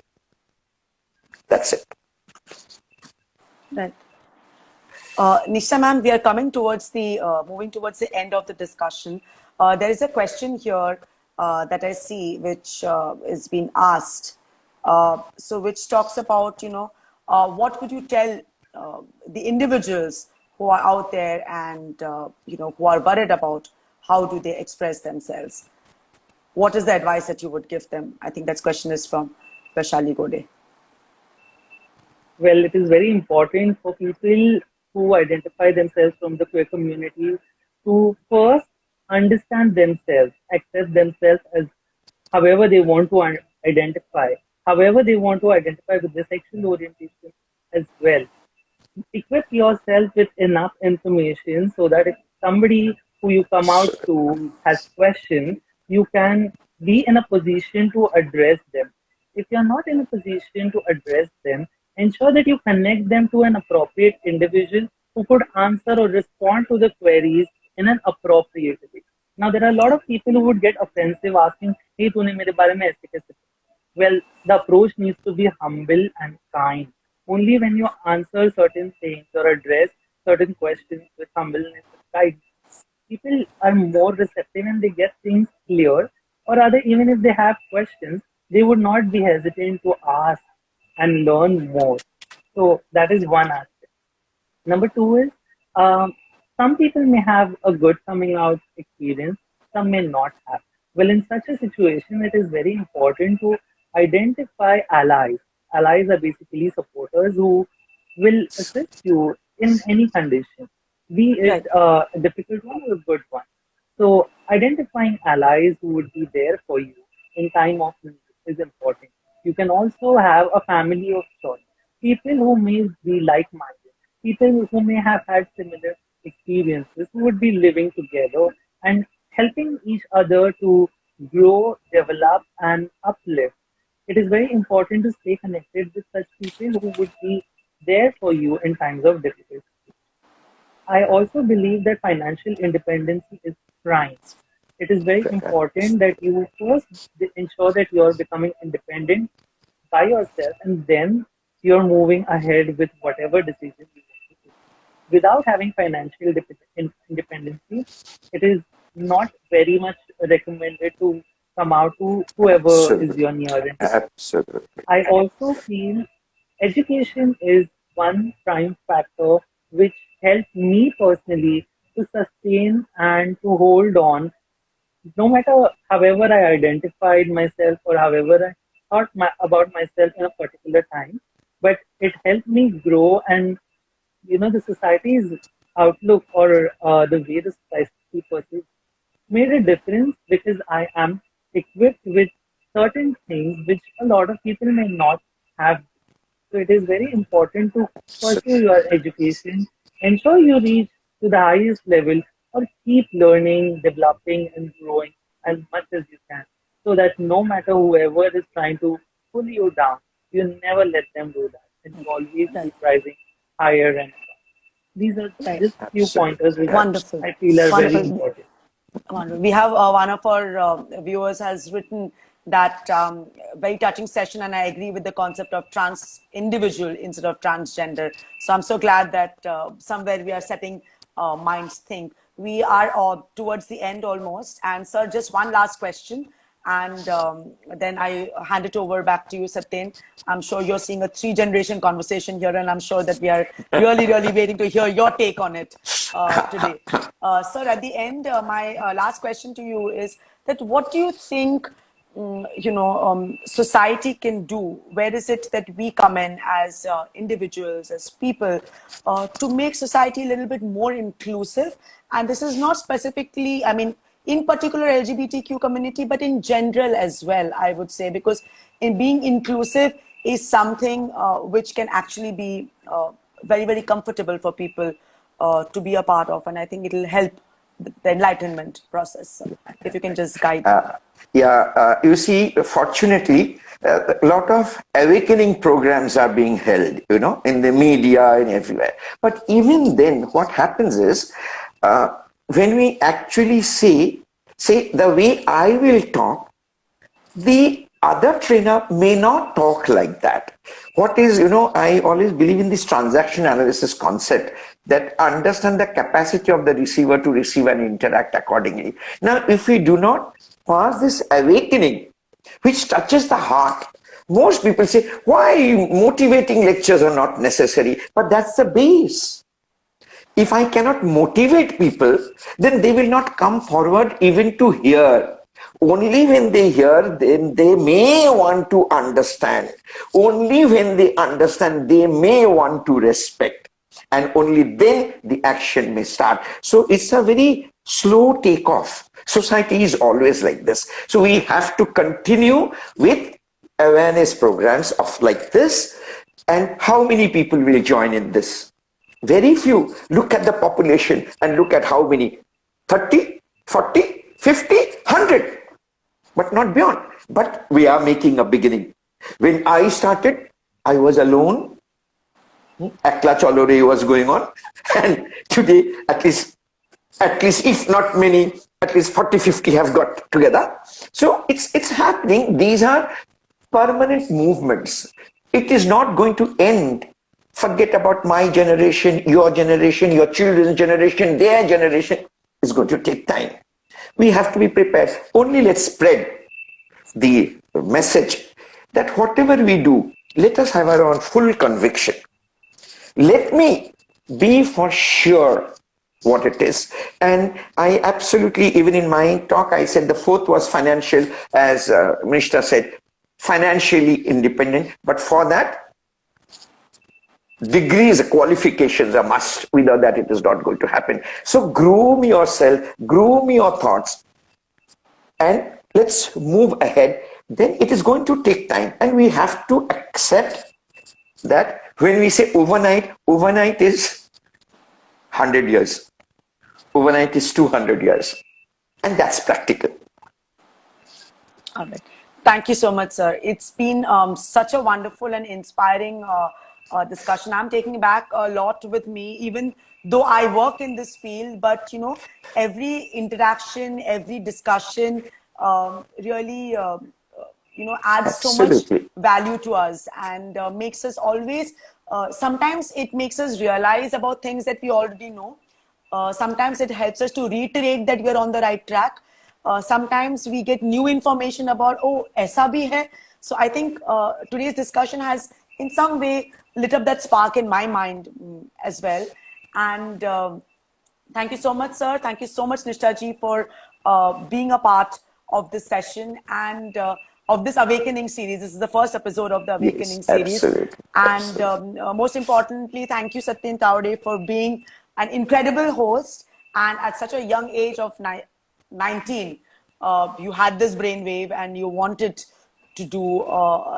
That's it. Right. Nishtha ma'am, we are coming towards the, moving towards the end of the discussion. There is a question here that I see which is being asked. So which talks about, what would you tell the individuals who are out there and, who are worried about how do they express themselves? What is the advice that you would give them? I think that question is from Vaishali Gode. Well, it is very important for people who identify themselves from the queer community to first understand themselves, accept themselves as however they want to identify, however they want to identify with their sexual orientation as well. Equip yourself with enough information so that if somebody who you come out to has questions, you can be in a position to address them. If you're not in a position to address them, ensure that you connect them to an appropriate individual who could answer or respond to the queries in an appropriate way. Now, there are a lot of people who would get offensive asking, hey, तूने मेरे बारे में ऐसे कैसे? Well, the approach needs to be humble and kind. Only when you answer certain things or address certain questions with humbleness and kindness, people are more receptive and they get things clear. Or rather, even if they have questions, they would not be hesitant to ask and learn more. So that is one aspect. Number two is some people may have a good coming out experience, some may not have. Well, in such a situation, it is very important to identify allies. Allies are basically supporters who will assist you in any condition, be it a difficult one or a good one. So identifying allies who would be there for you in time of need is important. You can also have a family of choice, people who may be like-minded, people who may have had similar experiences, who would be living together and helping each other to grow, develop, and uplift. It is very important to stay connected with such people who would be there for you in times of difficulty. I also believe that financial independence is prime. It is very important that you first ensure that you are becoming independent by yourself and then you're moving ahead with whatever decision you want to take. Without having financial independency, it is not very much recommended to come out to whoever is your near and Absolutely. I also feel education is one prime factor which helped me personally to sustain and to hold on, no matter however I identified myself or however I thought about myself in a particular time, but it helped me grow and the society's outlook or the way the society perceives made a difference because I am equipped with certain things which a lot of people may not have. So it is very important to pursue your education, ensure you reach to the highest level or keep learning, developing and growing as much as you can so that no matter whoever is trying to pull you down, you never let them do that and you always keep rising higher and higher. These are just few pointers which Wonderful. I feel are Wonderful. very important. We have one of our viewers has written that very touching session, and I agree with the concept of trans individual instead of transgender. So I'm so glad that somewhere we are setting minds think. We are towards the end almost, and sir, just one last question, and then I hand it over back to you, Satyen. I'm sure you're seeing a 3-generation conversation here, and I'm sure that we are really, really waiting to hear your take on it today. Sir, at the end, my last question to you is that what do you think society can do? Where is it that we come in as individuals, as people, to make society a little bit more inclusive? And this is not specifically, I mean, in particular LGBTQ community, but in general as well, I would say, because in being inclusive is something which can actually be very, very comfortable for people to be a part of. And I think it will help the enlightenment process. So if you can just guide. You see, fortunately, a lot of awakening programs are being held, in the media and everywhere. But even then, what happens is, when we actually say the way I will talk, the other trainer may not talk like that. What is, I always believe in this transaction analysis concept that understand the capacity of the receiver to receive and interact accordingly. Now, if we do not pass this awakening, which touches the heart, most people say, why motivating lectures are not necessary? But that's the base. If I cannot motivate people, then they will not come forward even to hear. Only when they hear, then they may want to understand. Only when they understand, they may want to respect. And only then the action may start. So it's a very slow takeoff. Society is always like this. So we have to continue with awareness programs of like this. And how many people will join in this? Very few. Look at the population and look at how many. 30, 40, 50, 100. But not beyond. But we are making a beginning. When I started, I was alone. Akla Cholore was going on. And today, at least if not many, at least 40, 50 have got together. So it's happening. These are permanent movements. It is not going to end. Forget about my generation, your children's generation, their generation. It's going to take time. We have to be prepared. Only let's spread the message that whatever we do, let us have our own full conviction. Let me be for sure what it is. And I absolutely, even in my talk, I said the fourth was financial, as Nishtha said, financially independent. But for that, degrees, qualifications are must. Without that, it is not going to happen. So groom yourself, groom your thoughts, and let's move ahead. Then it is going to take time. And we have to accept that when we say overnight is 100 years. Overnight is 200 years. And that's practical. All right. Thank you so much, sir. It's been such a wonderful and inspiring discussion. I'm taking back a lot with me, even though I work in this field, but every interaction, every discussion really adds so much value to us and makes us always, sometimes it makes us realize about things that we already know. Sometimes it helps us to reiterate that we're on the right track. Sometimes we get new information about, oh, aisa bhi hai. So I think today's discussion has in some way lit up that spark in my mind as well. And thank you so much, sir. Thank you so much, Nishtha ji, for being a part of this session and of this Awakening series. This is the first episode of the Awakening series. Absolutely. And most importantly, thank you, Satyen Tawde, for being an incredible host. And at such a young age of 19, you had this brainwave and you wanted to do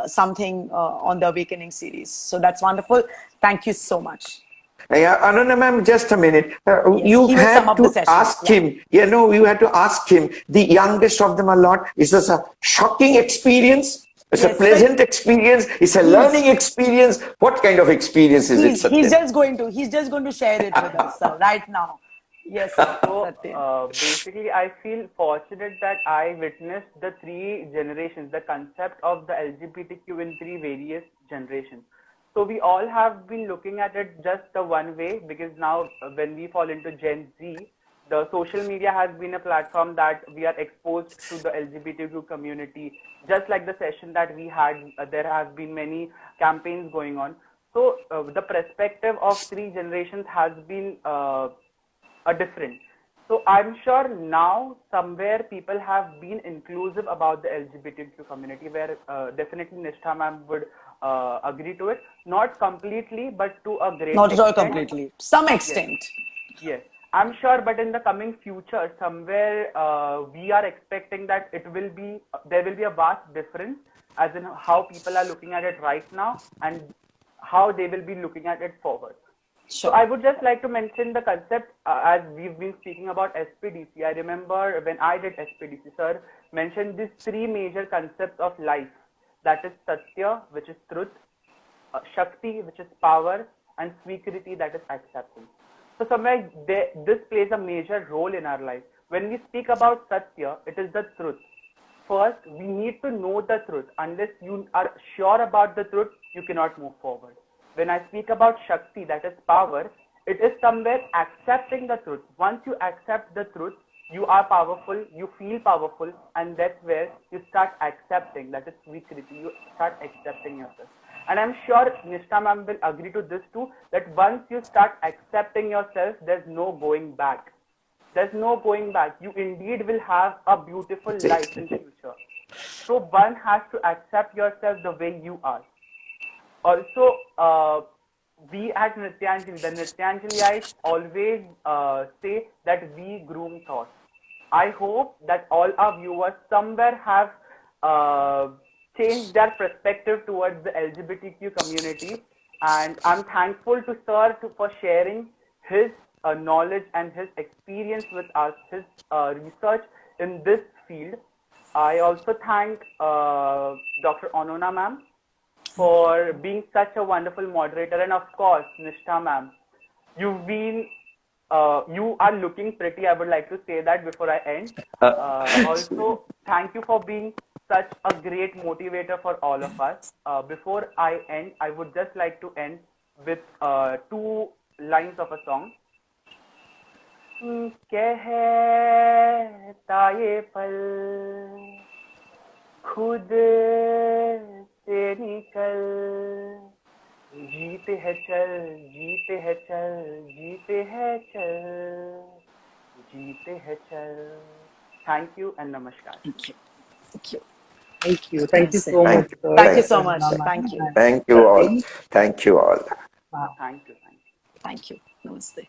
something on the Awakening series. So that's wonderful. Thank you so much. Yeah, Anonna ma'am, just a minute. Yes, you had to ask him. You had to ask him. The youngest of them a lot. Is this a shocking experience? It's a pleasant experience. It's a learning experience. What kind of experience is it? He's just going to share it with us right now. Yes. So basically, I feel fortunate that I witnessed the three generations, the concept of the LGBTQ in three various generations. So we all have been looking at it just the one way, because now when we fall into Gen Z, the social media has been a platform that we are exposed to the LGBTQ community. Just like the session that we had, there have been many campaigns going on. So the perspective of three generations has been a different. So I'm sure now somewhere people have been inclusive about the LGBTQ community, where definitely Nishtha ma'am would agree to it. Not completely, but to a great extent. Not at all completely. Some extent. Yes. I'm sure, but in the coming future, somewhere we are expecting that there will be a vast difference as in how people are looking at it right now and how they will be looking at it forward. Sure. So I would just like to mention the concept as we've been speaking about SPDC. I remember when I did SPDC, sir mentioned these three major concepts of life, that is Satya, which is truth, Shakti, which is power, and Swikriti, that is acceptance. So somewhere this plays a major role in our life. When we speak about Satya, it is the truth. First, we need to know the truth. Unless you are sure about the truth, you cannot move forward. When I speak about Shakti, that is power, it is somewhere accepting the truth. Once you accept the truth, you are powerful, you feel powerful, and that's where you start accepting, that is Swikriti, you start accepting yourself. And I'm sure Nishtha ma'am will agree to this too, that once you start accepting yourself, there's no going back. There's no going back. You indeed will have a beautiful life in the future. So one has to accept yourself the way you are. Also, we at Nrityanjali, the Nrityanjaliites always say that we groom thoughts. I hope that all our viewers somewhere have changed their perspective towards the LGBTQ community, and I'm thankful to Sir for sharing his knowledge and his experience with us, his research in this field. I also thank Dr. Anonna ma'am for being such a wonderful moderator, and of course, Nishtha ma'am, you've been, you are looking pretty. I would like to say that before I end. Also, thank you for being such a great motivator for all of us. Before I end, I would just like to end with 2 lines of a song. कहता ये पल खुद से निकल, जीते हैं चल, जीते हैं चल, जीते हैं चल, जीते हैं चल. Thank you and namaskar. Thank you. Thank you. Thank you. Thank you so much. Sir. Thank you so much. Thank you. Thank you all. Thank you all. Thank you. Thank you. Namaste.